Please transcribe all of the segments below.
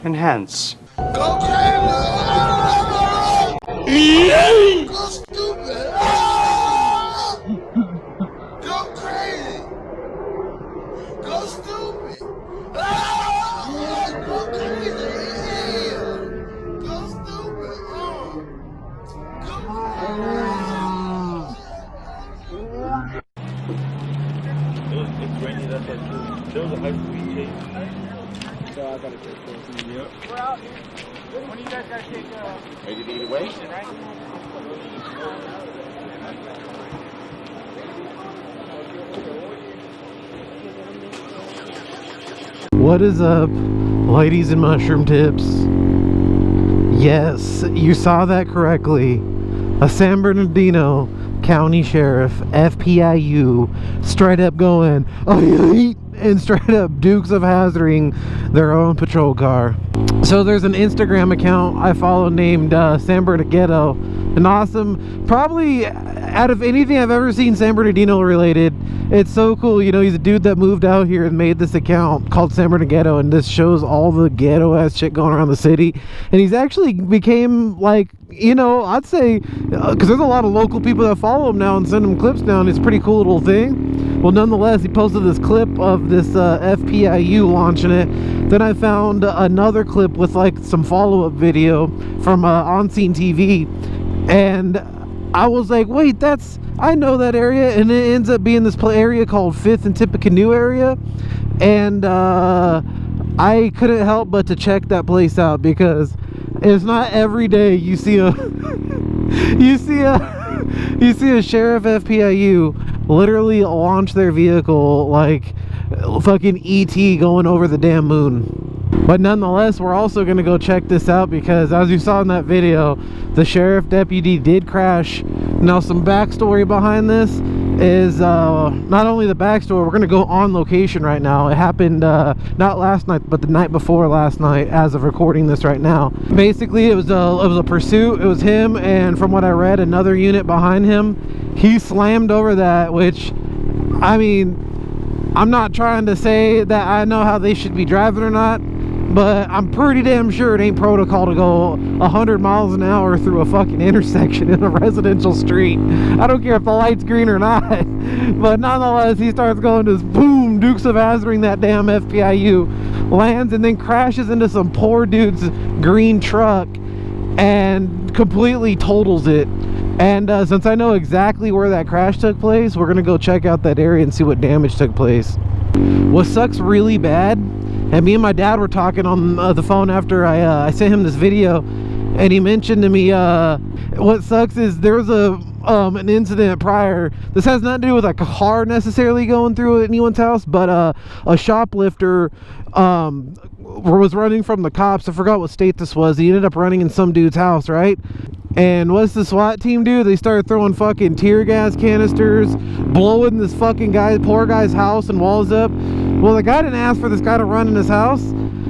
Enhance. Go crazy! Go stupid! Go crazy! Go stupid! Go crazy! Go stupid! Go It's raining up at 2. There was a high school chase. So I gotta take those. Yep. We're out. When you guys gotta take Ready to eat away? right? What is up, ladies and mushroom tips? Yes, you saw that correctly. A San Bernardino County Sheriff, Fpiu, straight up going, oh, yeet, and straight up Dukes of Hazzarding their own patrol car. So there's an Instagram account I follow named San Bernardino. An awesome, probably out of anything I've ever seen San Bernardino related, it's so cool. You know, he's a dude that moved out here and made this account called San Bernardino, and this shows all the ghetto ass shit going around the city. And he's actually became, like, you know, I'd say, because there's a lot of local people that follow him now and send him clips now, and it's a pretty cool little thing. Well, nonetheless, he posted this clip of this Fpiu launching it. Then I found another clip with like some follow-up video from On Scene TV, and I was like, wait, I know that area. And it ends up being this area called 5th and Tippecanoe area, and I couldn't help but to check that place out, because it's not every day you see a you see a Sheriff Fpiu literally launch their vehicle like fucking ET going over the damn moon. But nonetheless, we're also going to go check this out, because as you saw in that video, the sheriff deputy did crash. Now, some backstory behind this is not only the backstory, we're going to go on location right now. It happened not last night, but the night before last night, as of recording this right now. Basically, it was a pursuit. It was him, and from what I read, another unit behind him. He slammed over that, which, I mean, I'm not trying to say that I know how they should be driving or not, but I'm pretty damn sure it ain't protocol to go 100 miles an hour through a fucking intersection in a residential street. I don't care if the light's green or not. But nonetheless, he starts going to boom, Dukes of Hazzarding that damn Fpiu, lands and then crashes into some poor dude's green truck and completely totals it. And since I know exactly where that crash took place, we're gonna go check out that area and see what damage took place. What sucks really bad, and me and my dad were talking on the phone after I sent him this video, and he mentioned to me what sucks is there was an incident prior. This has nothing to do with like a car necessarily going through anyone's house, but a shoplifter was running from the cops. I forgot what state this was. He ended up running in some dude's house, right? And what's the SWAT team do? They started throwing fucking tear gas canisters, blowing this fucking poor guy's house and walls up. Well, the guy didn't ask for this guy to run in his house,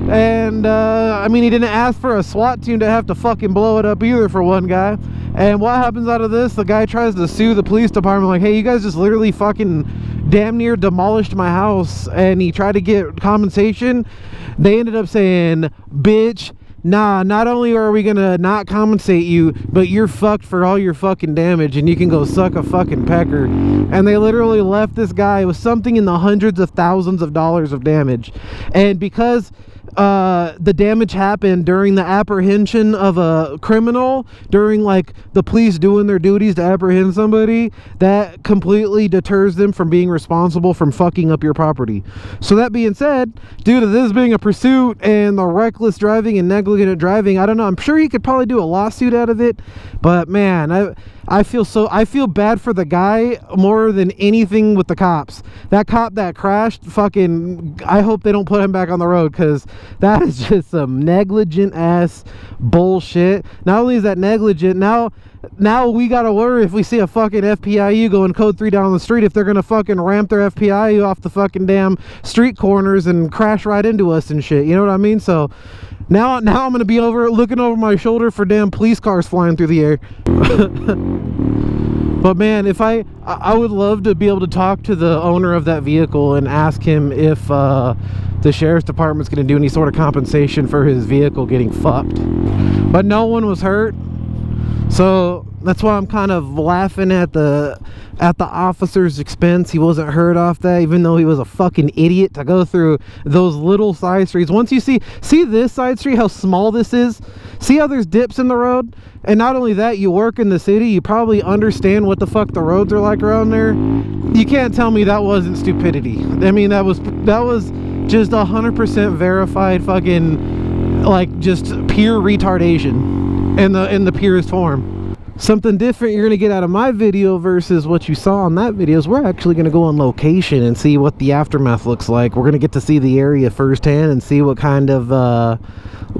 and I mean, he didn't ask for a SWAT team to have to fucking blow it up either, for one guy. And what happens out of this? The guy tries to sue the police department, like, hey, you guys just literally fucking damn near demolished my house, and he tried to get compensation. They ended up saying, bitch, nah, not only are we gonna not compensate you, but you're fucked for all your fucking damage, and you can go suck a fucking pecker. And they literally left this guy with something in the hundreds of thousands of dollars of damage. And because the damage happened during the apprehension of a criminal, during like the police doing their duties to apprehend somebody, that completely deters them from being responsible from fucking up your property. So that being said, due to this being a pursuit and the reckless driving and negligent driving, I don't know, I'm sure he could probably do a lawsuit out of it, but man, I feel bad for the guy more than anything with the cops. That cop that crashed, fucking, I hope they don't put him back on the road, because that is just some negligent ass bullshit. Not only is that negligent, now we gotta worry if we see a fucking Fpiu going code 3 down the street, if they're gonna fucking ramp their Fpiu off the fucking damn street corners and crash right into us and shit, you know what I mean? So Now I'm gonna be looking over my shoulder for damn police cars flying through the air. But man, if I would love to be able to talk to the owner of that vehicle and ask him if the sheriff's department's gonna do any sort of compensation for his vehicle getting fucked. But no one was hurt, so that's why I'm kind of laughing at the officer's expense. He wasn't hurt off that, even though he was a fucking idiot to go through those little side streets. Once you see this side street, how small this is, see how there's dips in the road, and not only that, you work in the city, you probably understand what the fuck the roads are like around there. You can't tell me that wasn't stupidity. I mean, that was just 100% verified fucking, like, just pure retardation in the purest form. Something different you're going to get out of my video versus what you saw on that video is we're actually going to go on location and see what the aftermath looks like. We're going to get to see the area firsthand and see what kind of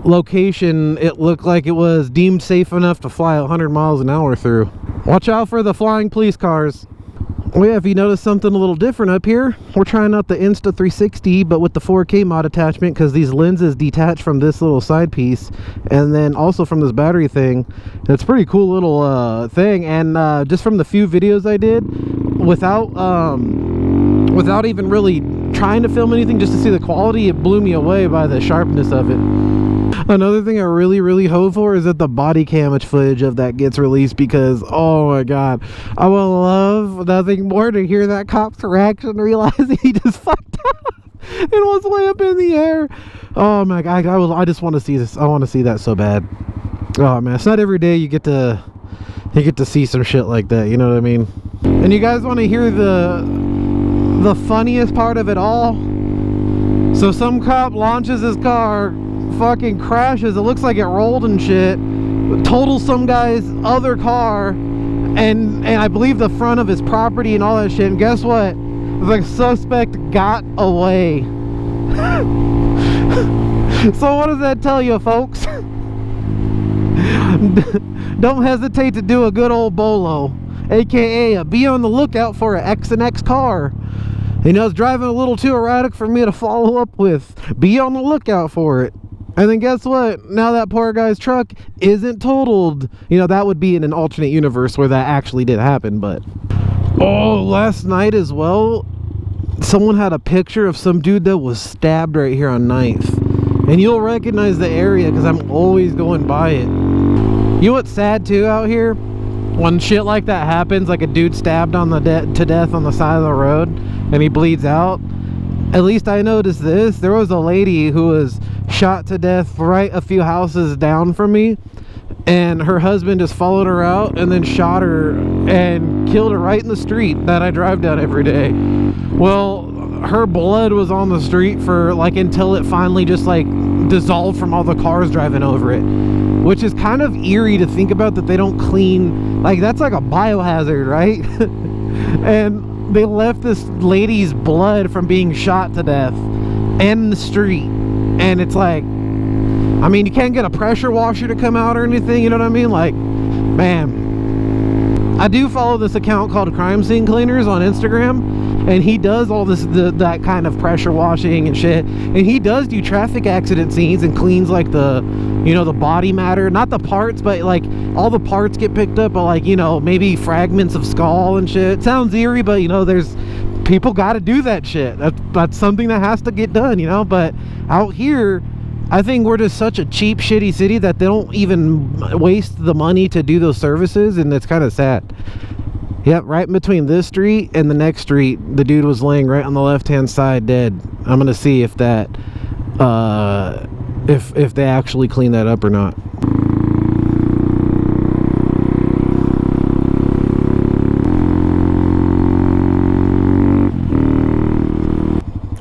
location it looked like it was deemed safe enough to fly 100 miles an hour through. Watch out for the flying police cars. Well, yeah, if you notice something a little different up here, we're trying out the Insta360 but with the 4K mod attachment, because these lenses detach from this little side piece and then also from this battery thing. It's a pretty cool little thing, and just from the few videos I did without even really trying to film anything, just to see the quality, it blew me away by the sharpness of it. Another thing I really hope for is that the body cam footage of that gets released, because oh my god, I would love nothing more to hear that cop's reaction realizing he just fucked up and was way up in the air. Oh my god, I just want to see this. I want to see that so bad. Oh man, it's not every day you get to see some shit like that, you know what I mean? And you guys want to hear the funniest part of it all? So some cop launches his car, fucking crashes, it looks like it rolled and shit, totals some guy's other car, and I believe the front of his property and all that shit, and guess what? The suspect got away. So what does that tell you, folks? Don't hesitate to do a good old bolo, aka be on the lookout for an X and X car. You know, it's driving a little too erratic for me to follow up with. Be on the lookout for it. And then guess what? Now that poor guy's truck isn't totaled. You know, that would be in an alternate universe where that actually did happen. But oh, last night as well, someone had a picture of some dude that was stabbed right here on 9th. And you'll recognize the area because I'm always going by it. You know what's sad too out here? When shit like that happens, like a dude stabbed on the to death on the side of the road and he bleeds out. At least I noticed this. There was a lady who was shot to death right a few houses down from me, and her husband just followed her out and then shot her and killed her right in the street that I drive down every day. Well, her blood was on the street for like until it finally just like dissolved from all the cars driving over it, which is kind of eerie to think about, that they don't clean, like that's like a biohazard, right? And they left this lady's blood from being shot to death in the street, and it's like, I mean, you can't get a pressure washer to come out or anything, you know what I mean? Like, man, I do follow this account called Crime Scene Cleaners on Instagram, and he does all this that kind of pressure washing and shit, and he does do traffic accident scenes and cleans like the, you know, the body matter, not the parts, but like all the parts get picked up, but like, you know, maybe fragments of skull and shit. It sounds eerie, but you know, there's people got to do that shit. That's something that has to get done, you know. But out here, I think we're just such a cheap, shitty city that they don't even waste the money to do those services, and it's kind of sad. Yep, right in between this street and the next street, the dude was laying right on the left-hand side dead. I'm gonna see if that, if they actually clean that up or not.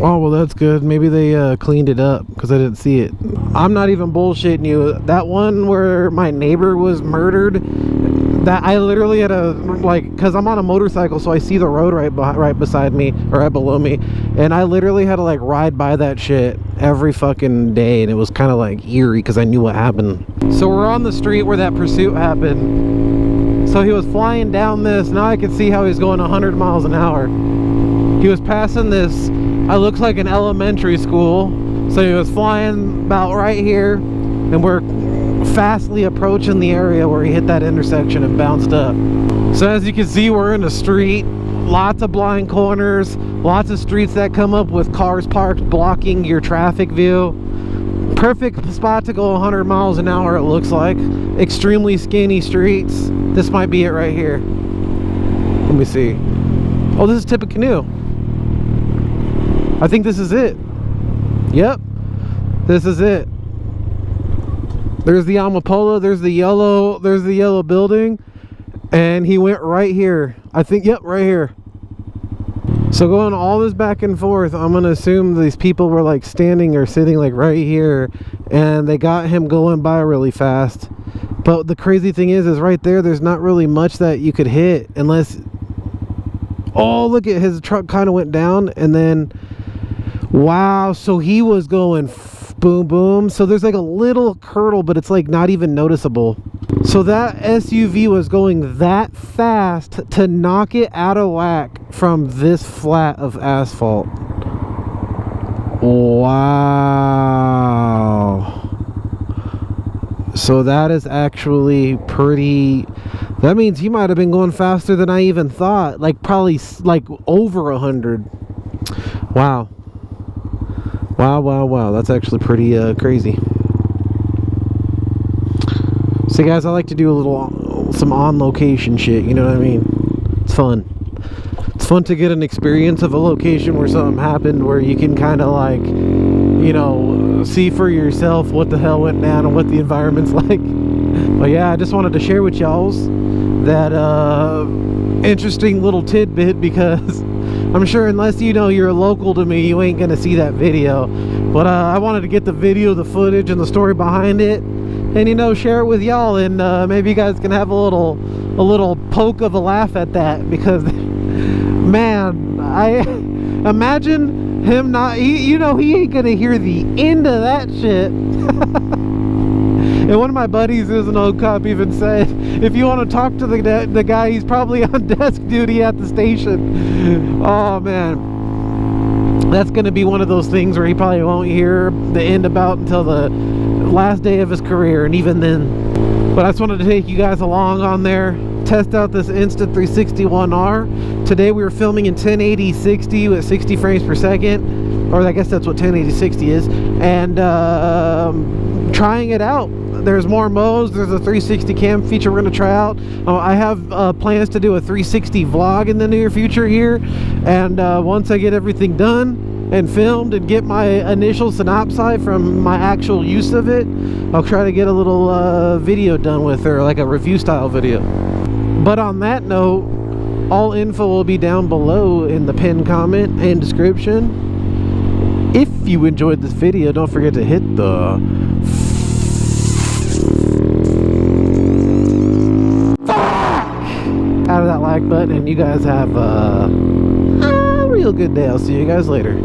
Oh, well, that's good. Maybe they cleaned it up because I didn't see it. I'm not even bullshitting you. That one where my neighbor was murdered, that I literally had to, like, because I'm on a motorcycle, so I see the road right beside me, or right below me, and I literally had to, like, ride by that shit every fucking day, and it was kind of, like, eerie because I knew what happened. So we're on the street where that pursuit happened. So he was flying down this. Now I can see how he's going 100 miles an hour. He was passing this, it looks like an elementary school. So he was flying about right here, and we're fastly approaching the area where he hit that intersection and bounced up. So as you can see, we're in a street, lots of blind corners, lots of streets that come up with cars parked blocking your traffic view. Perfect spot to go 100 miles an hour, it looks like. Extremely skinny streets. This might be it right here. Let me see. Oh, this is Tippecanoe. I think this is it. Yep, this is it. There's the Amapola, there's the yellow building, and he went right here. I think, yep, right here. So going all this back and forth, I'm gonna assume these people were like standing or sitting like right here, and they got him going by really fast. But the crazy thing is right there's not really much that you could hit unless, oh, look at his truck kind of went down, and then, wow, so he was going boom, boom. So there's like a little curdle, but it's like not even noticeable. So that SUV was going that fast to knock it out of whack from this flat of asphalt. Wow. So that is actually pretty, that means he might have been going faster than I even thought. Like probably like over 100. Wow. Wow, wow, wow. That's actually pretty crazy. So guys, I like to do some on location shit, you know what I mean? It's fun. It's fun to get an experience of a location where something happened, where you can kind of like, you know, see for yourself what the hell went down and what the environment's like. But yeah, I just wanted to share with y'all's that interesting little tidbit, because I'm sure unless you know you're local to me, you ain't gonna see that video. But I wanted to get the video, the footage, and the story behind it, and you know, share it with y'all, and maybe you guys can have a little poke of a laugh at that, because man, I imagine him not, you know, he ain't gonna hear the end of that shit. And one of my buddies who's an old cop even said, if you want to talk to the guy, he's probably on desk duty at the station. Oh man, that's gonna be one of those things where he probably won't hear the end about until the last day of his career, and even then. But I just wanted to take you guys along on there, test out this Insta360-1R. Today we were filming in 1080-60 with 60 frames per second, or I guess that's what 1080-60 is, and trying it out. There's more modes. There's a 360 cam feature we're going to try out. I have plans to do a 360 vlog in the near future here, and once I get everything done and filmed and get my initial synopsis from my actual use of it, I'll try to get a little video done with her, like a review style video. But on that note, all info will be down below in the pinned comment and description. If you enjoyed this video, don't forget to hit the out of that like button, and you guys have a real good day. I'll see you guys later.